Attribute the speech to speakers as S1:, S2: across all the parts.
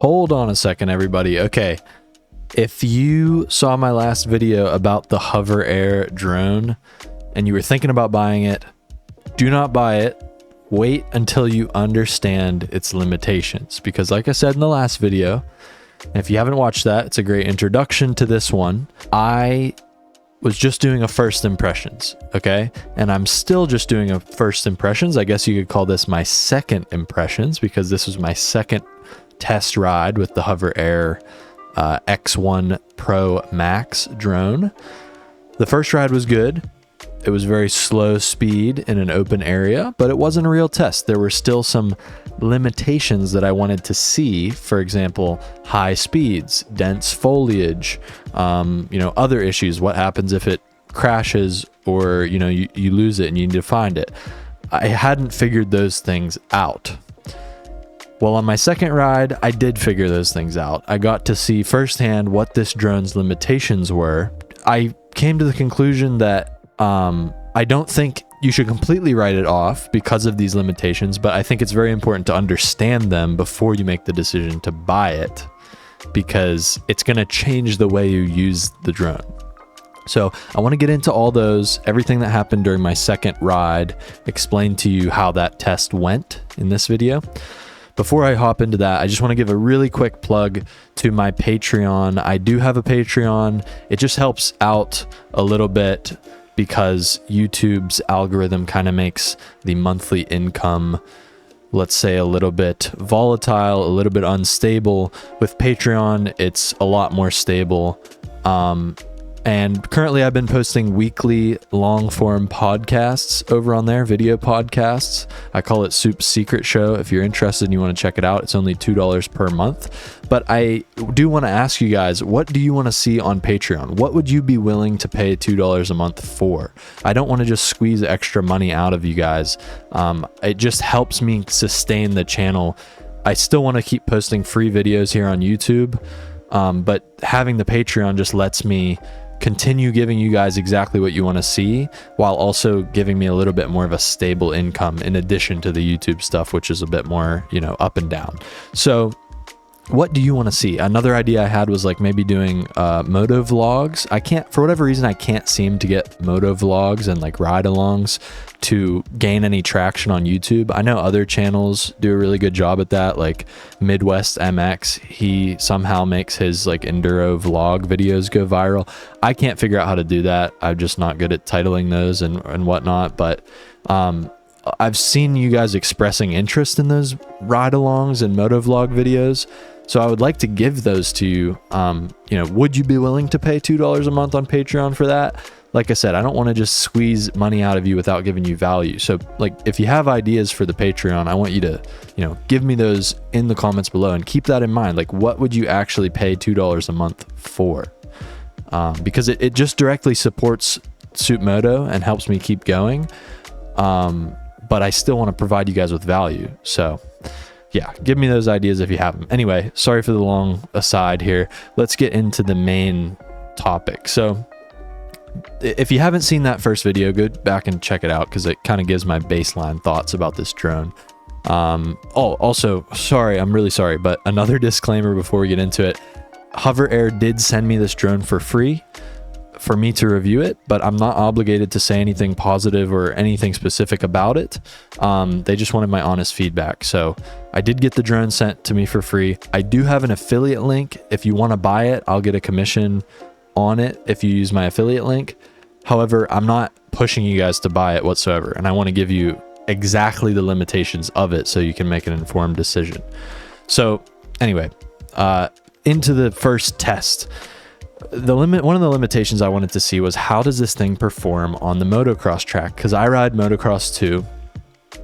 S1: Hold on a second, everybody. Okay, if you saw my last video about the Hover Air drone and you were thinking about buying it, do not buy it. Wait until you understand its limitations, because like I said in the last video, and if you haven't watched that, it's a great introduction to this one. I was just doing a first impressions, okay? And I'm still just doing a first impressions. I guess you could call this my second impressions, because this was my second test ride with the Hover Air X1 Pro Max drone. The first ride was good. It was very slow speed in an open area, but it wasn't a real test. There were still some limitations that I wanted to see. For example, high speeds, dense foliage, other issues. What happens if it crashes or, you lose it and you need to find it? I hadn't figured those things out. Well, on my second ride, I did figure those things out. I got to see firsthand what this drone's limitations were. I came to the conclusion that I don't think you should completely write it off because of these limitations, but I think it's very important to understand them before you make the decision to buy it, because it's going to change the way you use the drone. So I want to get into all those, everything that happened during my second ride, explain to you how that test went in this video. Before I hop into that, I just want to give a really quick plug to my Patreon. I do have a Patreon. It just helps out a little bit because YouTube's algorithm kind of makes the monthly income, let's say, a little bit volatile, a little bit unstable. With Patreon, it's a lot more stable. And currently I've been posting weekly long form podcasts over on there, video podcasts. I call it Soup's Secret Show. If you're interested and you want to check it out, it's only $2 per month. But I do want to ask you guys, what do you want to see on Patreon? What would you be willing to pay $2 a month for? I don't want to just squeeze extra money out of you guys. It just helps me sustain the channel. I still want to keep posting free videos here on YouTube. But having the Patreon just lets me continue giving you guys exactly what you want to see, while also giving me a little bit more of a stable income in addition to the YouTube stuff, which is a bit more, up and down. So what do you want to see? Another idea I had was like maybe doing moto vlogs. For whatever reason, I can't seem to get moto vlogs and like ride alongs to gain any traction on YouTube. I know other channels do a really good job at that, like Midwest MX. He somehow makes his like enduro vlog videos go viral. I can't figure out how to do that. I'm just not good at titling those and whatnot, but I've seen you guys expressing interest in those ride alongs and moto vlog videos. So I would like to give those to you. Would you be willing to pay $2 a month on Patreon for that? Like I said, I don't want to just squeeze money out of you without giving you value. So like, if you have ideas for the Patreon, I want you to, give me those in the comments below, and keep that in mind. Like, what would you actually pay $2 a month for? Because it just directly supports Soup Moto and helps me keep going. But I still want to provide you guys with value. So yeah, give me those ideas if you have them. Anyway, sorry for the long aside here. Let's get into the main topic. So if you haven't seen that first video, go back and check it out, because it kind of gives my baseline thoughts about this drone. Also, sorry, I'm really sorry, but another disclaimer before we get into it. Hover Air did send me this drone for free for me to review it, but I'm not obligated to say anything positive or anything specific about it. They just wanted my honest feedback. So I did get the drone sent to me for free. I do have an affiliate link. If you want to buy it, I'll get a commission on it if you use my affiliate link. However, I'm not pushing you guys to buy it whatsoever, and I want to give you exactly the limitations of it so you can make an informed decision. So anyway, into the first test. One of the limitations I wanted to see was, how does this thing perform on the motocross track? Because I ride motocross too,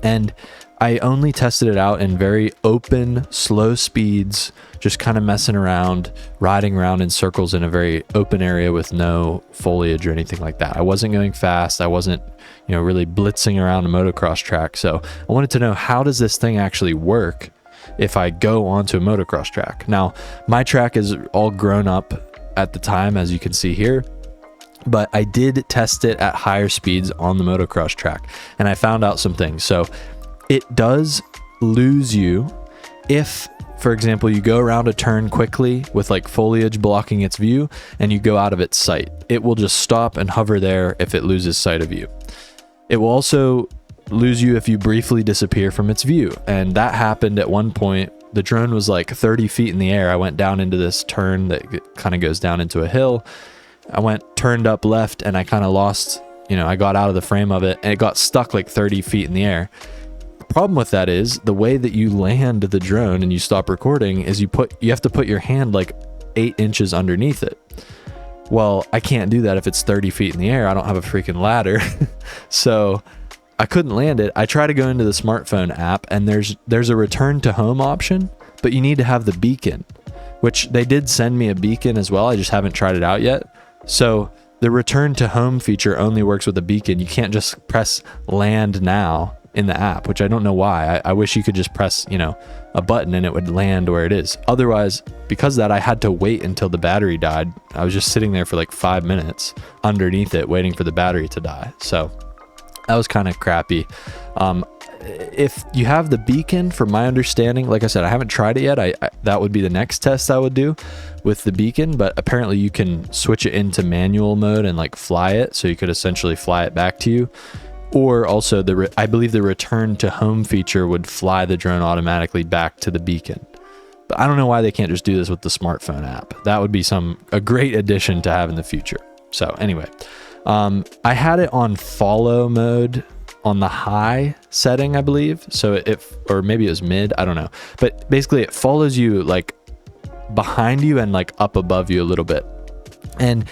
S1: and I only tested it out in very open, slow speeds, just kind of messing around, riding around in circles in a very open area with no foliage or anything like that. I wasn't going fast. I wasn't, really blitzing around a motocross track. So I wanted to know, how does this thing actually work if I go onto a motocross track? Now, my track is all grown up at the time, as you can see here, but I did test it at higher speeds on the motocross track, and I found out some things. So it does lose you if, for example, you go around a turn quickly with like foliage blocking its view and you go out of its sight, it will just stop and hover there if it loses sight of you. It will also lose you if you briefly disappear from its view. And that happened at one point. The drone was like 30 feet in the air. I went down into this turn that kind of goes down into a hill. I turned up left and I kind of lost, I got out of the frame of it and it got stuck like 30 feet in the air. The problem with that is the way that you land the drone and you stop recording is you have to put your hand like 8 inches underneath it. Well, I can't do that if it's 30 feet in the air. I don't have a freaking ladder. So I couldn't land it. I try to go into the smartphone app and there's a return to home option, but you need to have the beacon, which they did send me a beacon as well. I just haven't tried it out yet. So the return to home feature only works with a beacon. You can't just press land now in the app, which I don't know why. I wish you could just press, a button and it would land where it is. Otherwise, because of that, I had to wait until the battery died. I was just sitting there for like 5 minutes underneath it, waiting for the battery to die. So that was kind of crappy. If you have the beacon, from my understanding, like I said, I haven't tried it yet. That would be the next test I would do with the beacon, but apparently you can switch it into manual mode and like fly it. So you could essentially fly it back to you. Or also I believe the return to home feature would fly the drone automatically back to the beacon. But I don't know why they can't just do this with the smartphone app. That would be a great addition to have in the future. So anyway, I had it on follow mode on the high setting, I believe. So or maybe it was mid, I don't know. But basically it follows you like behind you and like up above you a little bit. And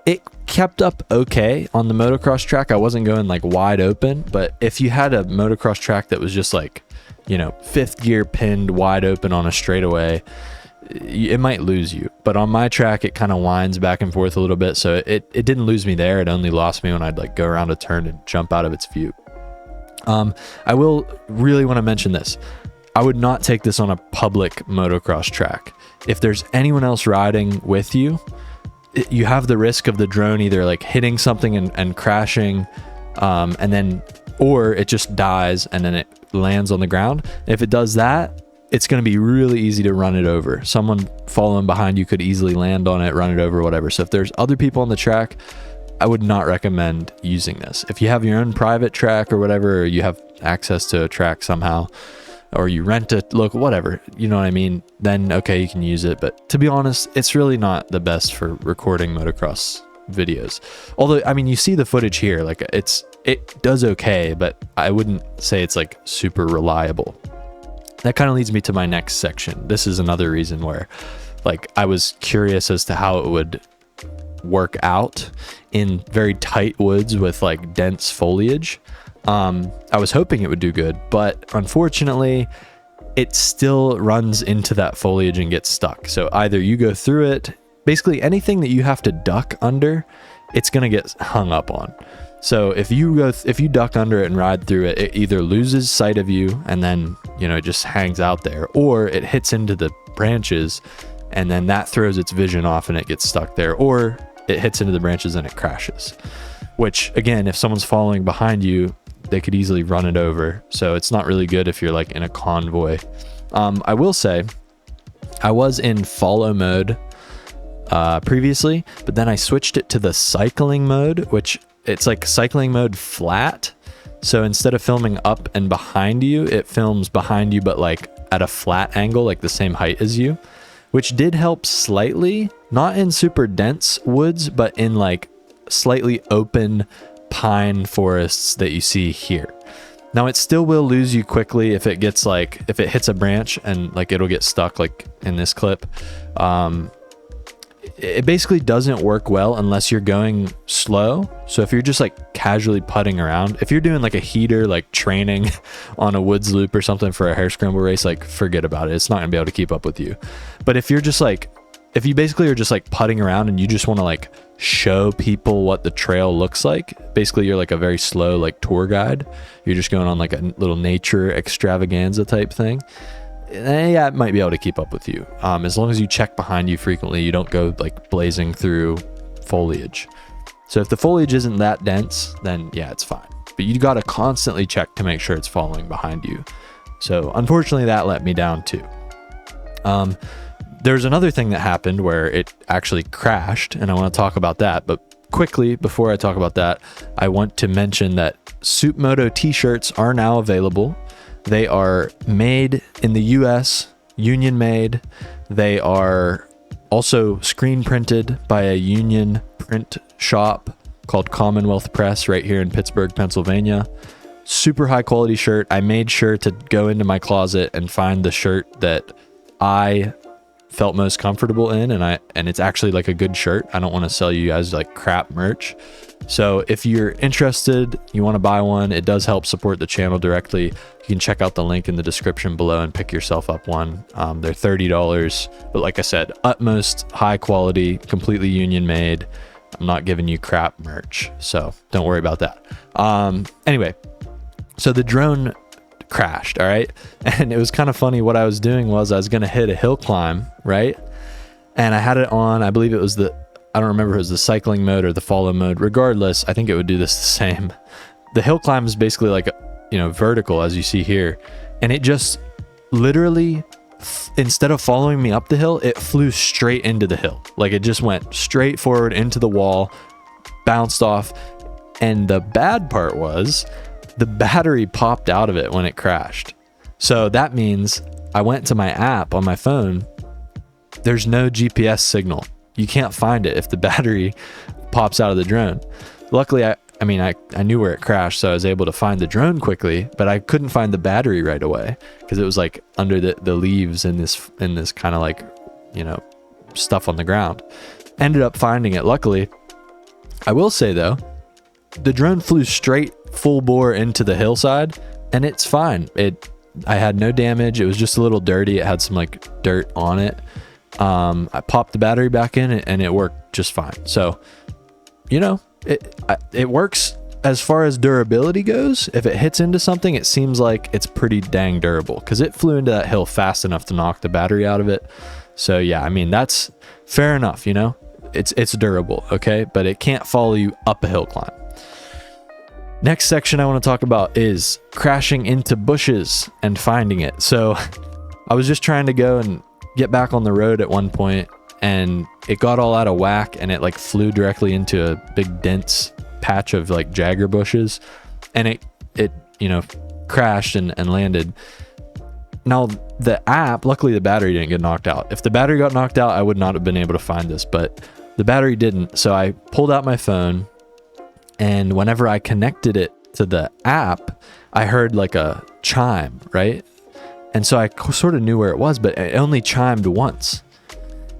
S1: it kept up okay on the motocross track. I wasn't going like wide open, but if you had a motocross track that was just like, 5th gear pinned wide open on a straightaway, it might lose you. But on my track, it kind of winds back and forth a little bit. So it didn't lose me there. It only lost me when I'd like go around a turn and jump out of its view. I will really want to mention this. I would not take this on a public motocross track. If there's anyone else riding with you, you have the risk of the drone either like hitting something and crashing, or it just dies and then it lands on the ground. If it does that, it's going to be really easy to run it over. Someone following behind you could easily land on it, run it over, whatever. So if there's other people on the track, I would not recommend using this. If you have your own private track or whatever, or you have access to a track somehow, or you rent a local, whatever, you know what I mean, then okay, you can use it. But to be honest, it's really not the best for recording motocross videos. Although, I mean, you see the footage here, like it does okay, but I wouldn't say it's like super reliable. That kind of leads me to my next section. This is another reason where like I was curious as to how it would work out in very tight woods with like dense foliage. I was hoping it would do good, but unfortunately it still runs into that foliage and gets stuck. So either you go through it, basically anything that you have to duck under, it's going to get hung up on. So if you duck under it and ride through it, it either loses sight of you and then, it just hangs out there, or it hits into the branches and then that throws its vision off and it gets stuck there, or it hits into the branches and it crashes, which again, if someone's following behind you, they could easily run it over. So it's not really good if you're like in a convoy. I will say I was in follow mode previously, but then I switched it to the cycling mode, which it's like cycling mode flat. So instead of filming up and behind you, it films behind you, but like at a flat angle, like the same height as you, which did help slightly, not in super dense woods, but in like slightly open pine forests that you see here. Now it still will lose you quickly if it gets like, if it hits a branch and like it'll get stuck like in this clip. It basically doesn't work well unless you're going slow. So if you're just like casually putting around, if you're doing like a heater, like training on a woods loop or something for a hare scramble race, like forget about it. It's not gonna be able to keep up with you. But if you're just like, if you basically are just like putting around and you just want to like show people what the trail looks like, basically you're like a very slow like tour guide. You're just going on like a little nature extravaganza type thing. Yeah, it might be able to keep up with you. As long as you check behind you frequently, you don't go like blazing through foliage. So if the foliage isn't that dense, then yeah, it's fine. But you got to constantly check to make sure it's following behind you. So unfortunately that let me down too. There's another thing that happened where it actually crashed, and I want to talk about that. But quickly, before I talk about that, I want to mention that Soup Moto t-shirts are now available. They are made in the US, union made. They are also screen printed by a union print shop called Commonwealth Press right here in Pittsburgh, Pennsylvania. Super high quality shirt. I made sure to go into my closet and find the shirt that I felt most comfortable in, and it's actually like a good shirt. I don't want to sell you guys like crap merch. So if you're interested, you want to buy one, it does help support the channel directly. You can check out the link in the description below and pick yourself up one. They're $30, but like I said, utmost high quality, completely union made. I'm not giving you crap merch, so don't worry about that. Anyway, so the drone crashed, all right? And it was kind of funny. What I was doing was I was going to hit a hill climb, right? And I had it on, I believe it was I don't remember if it was the cycling mode or the follow mode. Regardless, I think it would do this the same. The hill climb is basically like, vertical, as you see here. And it just literally, instead of following me up the hill, it flew straight into the hill. Like it just went straight forward into the wall, bounced off. And the bad part was the battery popped out of it when it crashed. So that means I went to my app on my phone. There's no GPS signal. You can't find it if the battery pops out of the drone. Luckily, I knew where it crashed, so I was able to find the drone quickly, but I couldn't find the battery right away because it was like under the leaves in this kind of like, stuff on the ground. Ended up finding it. Luckily, I will say though, the drone flew straight full bore into the hillside and it's fine. I had no damage. It was just a little dirty. It had some like dirt on it. I popped the battery back in and it worked just fine. So, it works as far as durability goes. If it hits into something, it seems like it's pretty dang durable because it flew into that hill fast enough to knock the battery out of it. So yeah, that's fair enough. It's durable. Okay. But it can't follow you up a hill climb. Next section I want to talk about is crashing into bushes and finding it. So I was just trying to go and get back on the road at one point and it got all out of whack and it like flew directly into a big dense patch of like jagger bushes and it crashed and landed. Now the app, luckily the battery didn't get knocked out. If the battery got knocked out, I would not have been able to find this, but the battery didn't. So I pulled out my phone, and whenever I connected it to the app, I heard like a chime, right? And so I sort of knew where it was, but it only chimed once.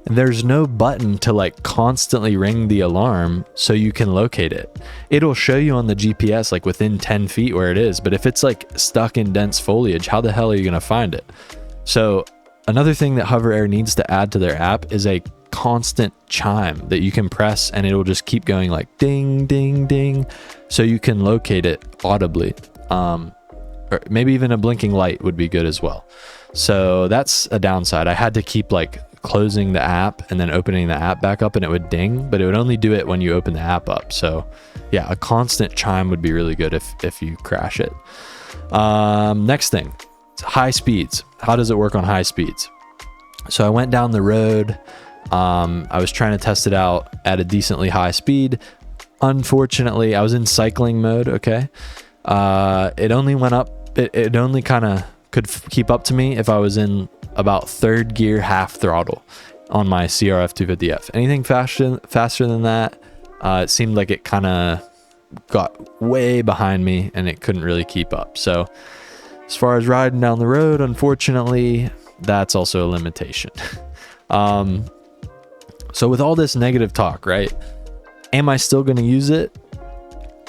S1: And there's no button to like constantly ring the alarm so you can locate it. It'll show you on the GPS like within 10 feet where it is, but if it's like stuck in dense foliage, how the hell are you gonna find it? So another thing that Hover Air needs to add to their app is a constant chime that you can press and it'll just keep going like ding, ding, ding, so you can locate it audibly. Or maybe even a blinking light would be good as well. So that's a downside. I had to keep like closing the app and then opening the app back up and it would ding, but it would only do it when you open the app up. So yeah, a constant chime would be really good if you crash it. Next thing, high speeds. How does it work on high speeds? So I went down the road. I was trying to test it out at a decently high speed. Unfortunately, I was in cycling mode. Okay. It only went up. It only kind of could keep up to me if I was in about third gear, half throttle on my CRF 250F. Anything faster than that, it seemed like it kind of got way behind me and it couldn't really keep up. So as far as riding down the road, unfortunately, that's also a limitation. So with all this negative talk, right? Am I still going to use it?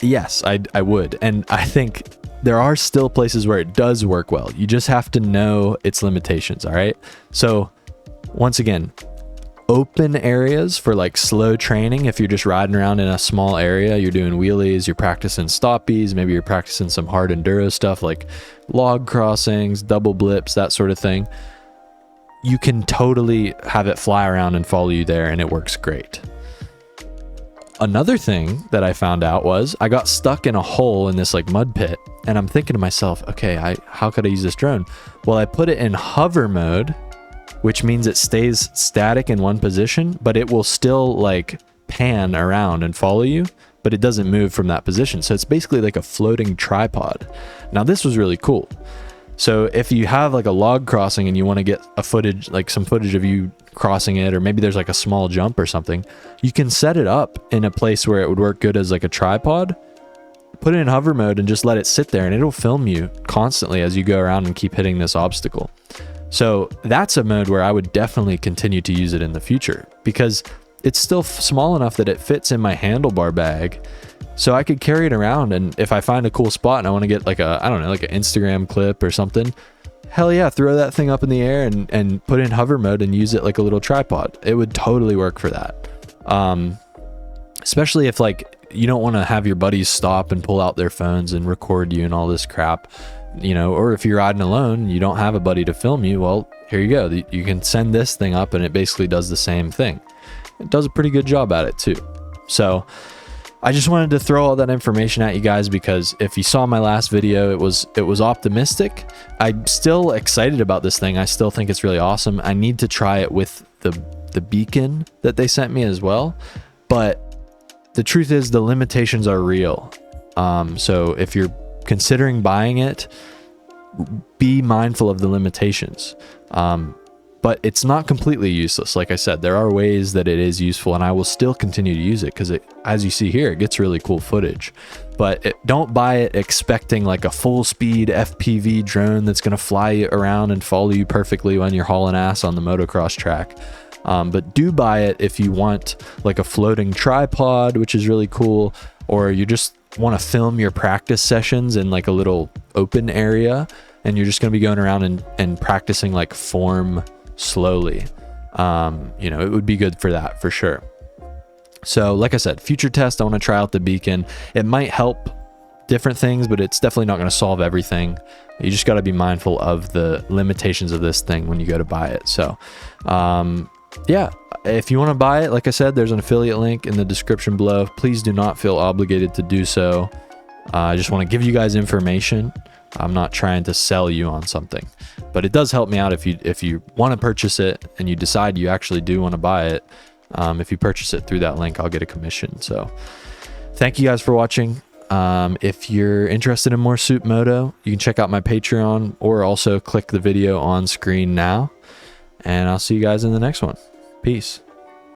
S1: Yes, I would. And I think there are still places where it does work well. You just have to know its limitations, all right? So once again, open areas for like slow training. If you're just riding around in a small area, you're doing wheelies, you're practicing stoppies, maybe you're practicing some hard enduro stuff like log crossings, double blips, that sort of thing. You can totally have it fly around and follow you there and it works great. Another thing that I found out was I got stuck in a hole in this like mud pit and I'm thinking to myself, okay, how could I use this drone? Well, I put it in hover mode, which means it stays static in one position, but it will still like pan around and follow you, but it doesn't move from that position. So it's basically like a floating tripod. Now this was really cool. So if you have like a log crossing and you want to get a footage, like some footage of you crossing it, or maybe there's like a small jump or something, you can set it up in a place where it would work good as like a tripod, put it in hover mode and just let it sit there, and it'll film you constantly as you go around and keep hitting this obstacle. So that's a mode where I would definitely continue to use it in the future, because it's still small enough that it fits in my handlebar bag. So I could carry it around, and if I find a cool spot and I want to get like a, I don't know, like an Instagram clip or something, hell yeah, throw that thing up in the air and put it in hover mode and use it like a little tripod. It would totally work for that. Especially if like you don't want to have your buddies stop and pull out their phones and record you and all this crap, you know, or if you're riding alone, you don't have a buddy to film you. Well, here you go. You can send this thing up and it basically does the same thing. It does a pretty good job at it too. So I just wanted to throw all that information at you guys, because if you saw my last video, it was optimistic. I'm still excited about this thing. I still think it's really awesome. I need to try it with the beacon that they sent me as well. But the truth is the limitations are real. So if you're considering buying it, be mindful of the limitations. But it's not completely useless. Like I said, there are ways that it is useful, and I will still continue to use it because as you see here, it gets really cool footage. But don't buy it expecting like a full speed FPV drone that's going to fly you around and follow you perfectly when you're hauling ass on the motocross track. But do buy it if you want like a floating tripod, which is really cool, or you just want to film your practice sessions in like a little open area, and you're just going to be going around and practicing like form slowly. You know, it would be good for that for sure. So like I said, future test, I want to try out the beacon. It might help different things, but it's definitely not going to solve everything. You just got to be mindful of the limitations of this thing when you go to buy it. So yeah, if you want to buy it, like I said, there's an affiliate link in the description below. Please do not feel obligated to do so. I just want to give you guys information. I'm not trying to sell you on something, but it does help me out if you want to purchase it and you decide you actually do want to buy it. If you purchase it through that link, I'll get a commission. So thank you guys for watching. If you're interested in more Soup Moto, you can check out my Patreon, or also click the video on screen now, and I'll see you guys in the next one. Peace.